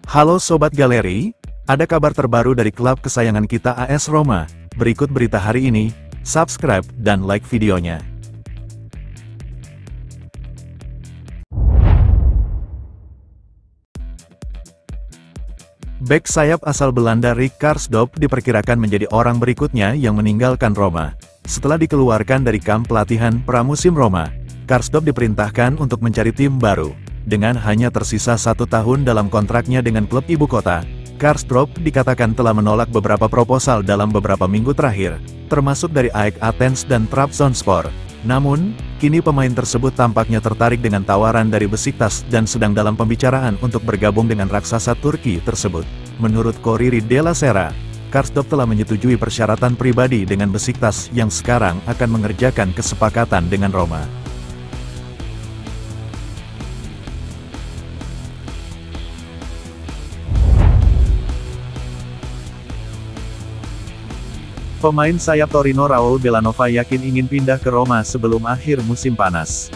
Halo Sobat Galeri, ada kabar terbaru dari klub kesayangan kita AS Roma. Berikut berita hari ini, subscribe dan like videonya. Bek sayap asal Belanda Rick Karsdorp diperkirakan menjadi orang berikutnya yang meninggalkan Roma. Setelah dikeluarkan dari kamp pelatihan pramusim Roma, Karsdorp diperintahkan untuk mencari tim baru. Dengan hanya tersisa 1 tahun dalam kontraknya dengan klub ibu kota, Karsdorp dikatakan telah menolak beberapa proposal dalam beberapa minggu terakhir, termasuk dari AEK Athens dan Trabzonspor. Namun, kini pemain tersebut tampaknya tertarik dengan tawaran dari Besiktas dan sedang dalam pembicaraan untuk bergabung dengan raksasa Turki tersebut. Menurut Corriere della Sera, Karsdorp telah menyetujui persyaratan pribadi dengan Besiktas yang sekarang akan mengerjakan kesepakatan dengan Roma. Pemain sayap Torino Raul Bellanova yakin ingin pindah ke Roma sebelum akhir musim panas.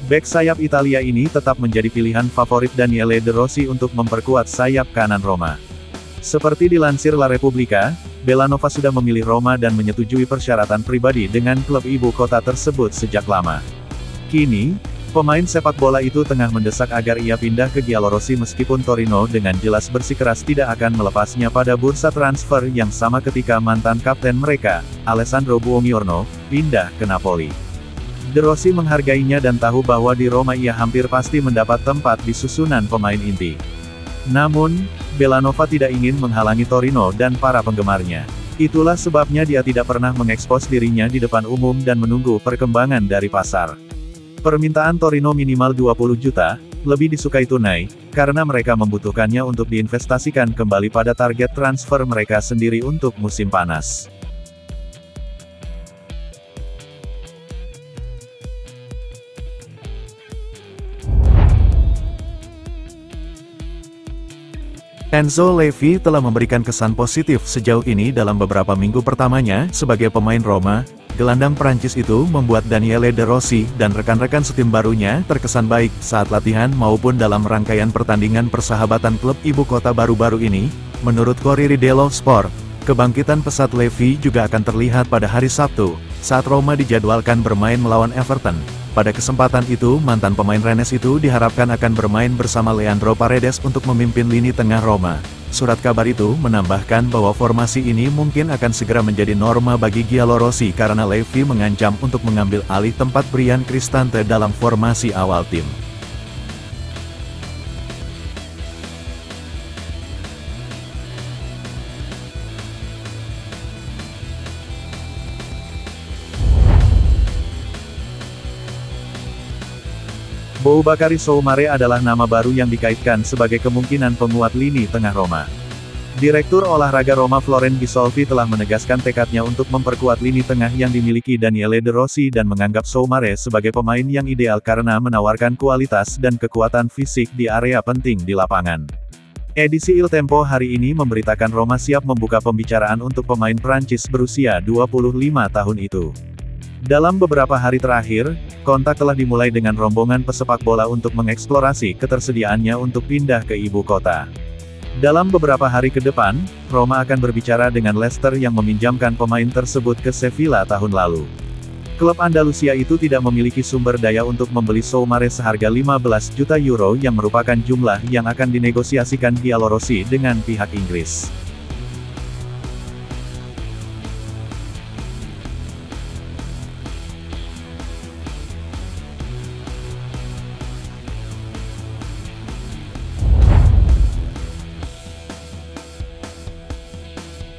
Bek sayap Italia ini tetap menjadi pilihan favorit Daniele De Rossi untuk memperkuat sayap kanan Roma. Seperti dilansir La Repubblica, Bellanova sudah memilih Roma dan menyetujui persyaratan pribadi dengan klub ibu kota tersebut sejak lama. Kini, pemain sepak bola itu tengah mendesak agar ia pindah ke Giallorossi meskipun Torino dengan jelas bersikeras tidak akan melepasnya pada bursa transfer yang sama ketika mantan kapten mereka, Alessandro Buongiorno, pindah ke Napoli. De Rossi menghargainya dan tahu bahwa di Roma ia hampir pasti mendapat tempat di susunan pemain inti. Namun, Bellanova tidak ingin menghalangi Torino dan para penggemarnya. Itulah sebabnya dia tidak pernah mengekspos dirinya di depan umum dan menunggu perkembangan dari pasar. Permintaan Torino minimal 20 juta, lebih disukai tunai, karena mereka membutuhkannya untuk diinvestasikan kembali pada target transfer mereka sendiri untuk musim panas. Enzo Levi telah memberikan kesan positif sejauh ini dalam beberapa minggu pertamanya sebagai pemain Roma. Gelandang Prancis itu membuat Daniele De Rossi dan rekan-rekan setim barunya terkesan baik saat latihan maupun dalam rangkaian pertandingan persahabatan klub ibu kota baru-baru ini. Menurut Corriere dello Sport, kebangkitan pesat Levi juga akan terlihat pada hari Sabtu, saat Roma dijadwalkan bermain melawan Everton. Pada kesempatan itu, mantan pemain Rennes itu diharapkan akan bermain bersama Leandro Paredes untuk memimpin lini tengah Roma. Surat kabar itu menambahkan bahwa formasi ini mungkin akan segera menjadi norma bagi Giallorossi karena Levi mengancam untuk mengambil alih tempat Bryan Cristante dalam formasi awal tim. Boubakary Soumare adalah nama baru yang dikaitkan sebagai kemungkinan penguat lini tengah Roma. Direktur olahraga Roma Florent Gisolfi telah menegaskan tekadnya untuk memperkuat lini tengah yang dimiliki Daniele De Rossi dan menganggap Soumare sebagai pemain yang ideal karena menawarkan kualitas dan kekuatan fisik di area penting di lapangan. Edisi Il Tempo hari ini memberitakan Roma siap membuka pembicaraan untuk pemain Prancis berusia 25 tahun itu. Dalam beberapa hari terakhir, kontak telah dimulai dengan rombongan pesepak bola untuk mengeksplorasi ketersediaannya untuk pindah ke ibu kota. Dalam beberapa hari ke depan, Roma akan berbicara dengan Leicester yang meminjamkan pemain tersebut ke Sevilla tahun lalu. Klub Andalusia itu tidak memiliki sumber daya untuk membeli Soumare seharga 15 juta euro yang merupakan jumlah yang akan dinegosiasikan Giallorossi dengan pihak Inggris.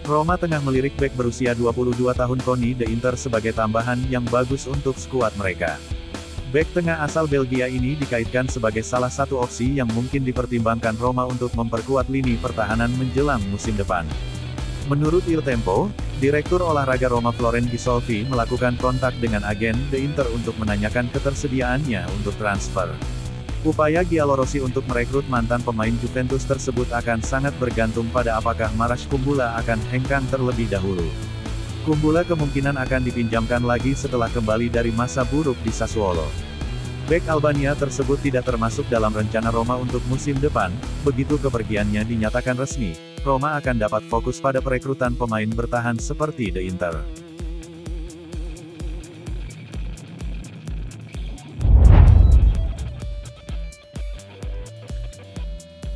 Roma tengah melirik bek berusia 22 tahun Tony De Inter sebagai tambahan yang bagus untuk skuad mereka. Bek tengah asal Belgia ini dikaitkan sebagai salah satu opsi yang mungkin dipertimbangkan Roma untuk memperkuat lini pertahanan menjelang musim depan. Menurut Il Tempo, Direktur olahraga Roma Florent Gisolfi melakukan kontak dengan agen De Inter untuk menanyakan ketersediaannya untuk transfer. Upaya Giallorossi untuk merekrut mantan pemain Juventus tersebut akan sangat bergantung pada apakah Marash Kumbula akan hengkang terlebih dahulu. Kumbula kemungkinan akan dipinjamkan lagi setelah kembali dari masa buruk di Sassuolo. Bek Albania tersebut tidak termasuk dalam rencana Roma untuk musim depan, begitu kepergiannya dinyatakan resmi, Roma akan dapat fokus pada perekrutan pemain bertahan seperti The Inter.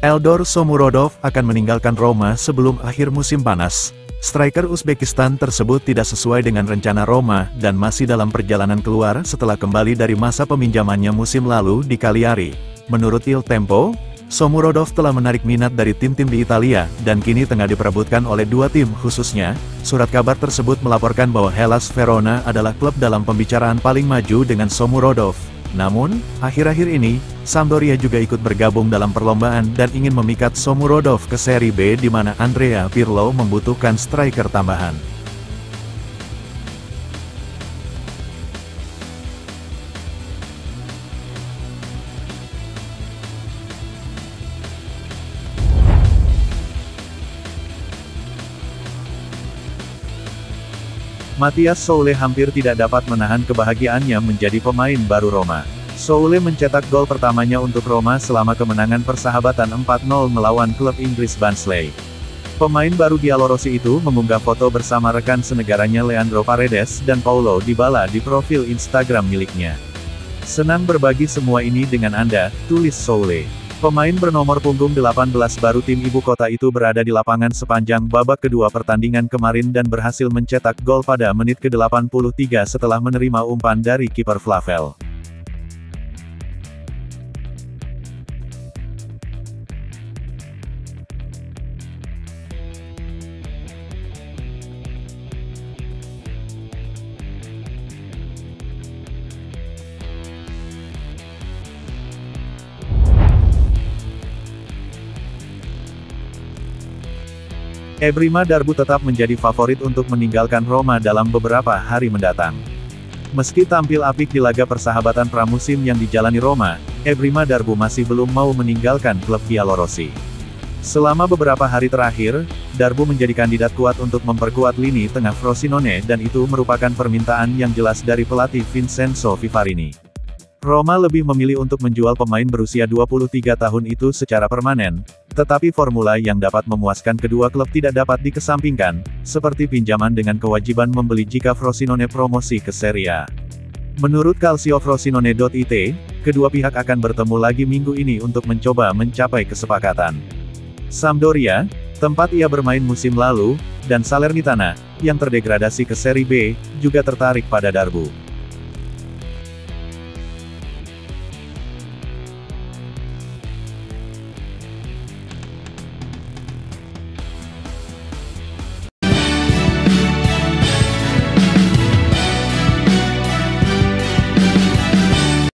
Eldor Shomurodov akan meninggalkan Roma sebelum akhir musim panas. Striker Uzbekistan tersebut tidak sesuai dengan rencana Roma, dan masih dalam perjalanan keluar setelah kembali dari masa peminjamannya musim lalu di Cagliari. Menurut Il Tempo, Shomurodov telah menarik minat dari tim-tim di Italia, dan kini tengah diperebutkan oleh dua tim khususnya. Surat kabar tersebut melaporkan bahwa Hellas Verona adalah klub dalam pembicaraan paling maju dengan Shomurodov. Namun, akhir-akhir ini, Sampdoria juga ikut bergabung dalam perlombaan dan ingin memikat Shomurodov ke Serie B di mana Andrea Pirlo membutuhkan striker tambahan. Matthias Soule hampir tidak dapat menahan kebahagiaannya menjadi pemain baru Roma. Soule mencetak gol pertamanya untuk Roma selama kemenangan persahabatan 4-0 melawan klub Inggris Barnsley. Pemain baru Bielorussia itu mengunggah foto bersama rekan senegaranya Leandro Paredes dan Paulo Dybala di profil Instagram miliknya. "Senang berbagi semua ini dengan Anda," tulis Soule. Pemain bernomor punggung 18 baru tim ibu kota itu berada di lapangan sepanjang babak kedua pertandingan kemarin dan berhasil mencetak gol pada menit ke-83 setelah menerima umpan dari kiper Flavel. Ebrima Darbu tetap menjadi favorit untuk meninggalkan Roma dalam beberapa hari mendatang. Meski tampil apik di laga persahabatan pramusim yang dijalani Roma, Ebrima Darbu masih belum mau meninggalkan klub Bielorussia. Selama beberapa hari terakhir, Darbu menjadi kandidat kuat untuk memperkuat lini tengah Frosinone dan itu merupakan permintaan yang jelas dari pelatih Vincenzo Vivarini. Roma lebih memilih untuk menjual pemain berusia 23 tahun itu secara permanen, tetapi formula yang dapat memuaskan kedua klub tidak dapat dikesampingkan, seperti pinjaman dengan kewajiban membeli jika Frosinone promosi ke Serie A. Menurut calciofrosinone.it, kedua pihak akan bertemu lagi minggu ini untuk mencoba mencapai kesepakatan. Sampdoria, tempat ia bermain musim lalu, dan Salernitana, yang terdegradasi ke Serie B, juga tertarik pada Darbu.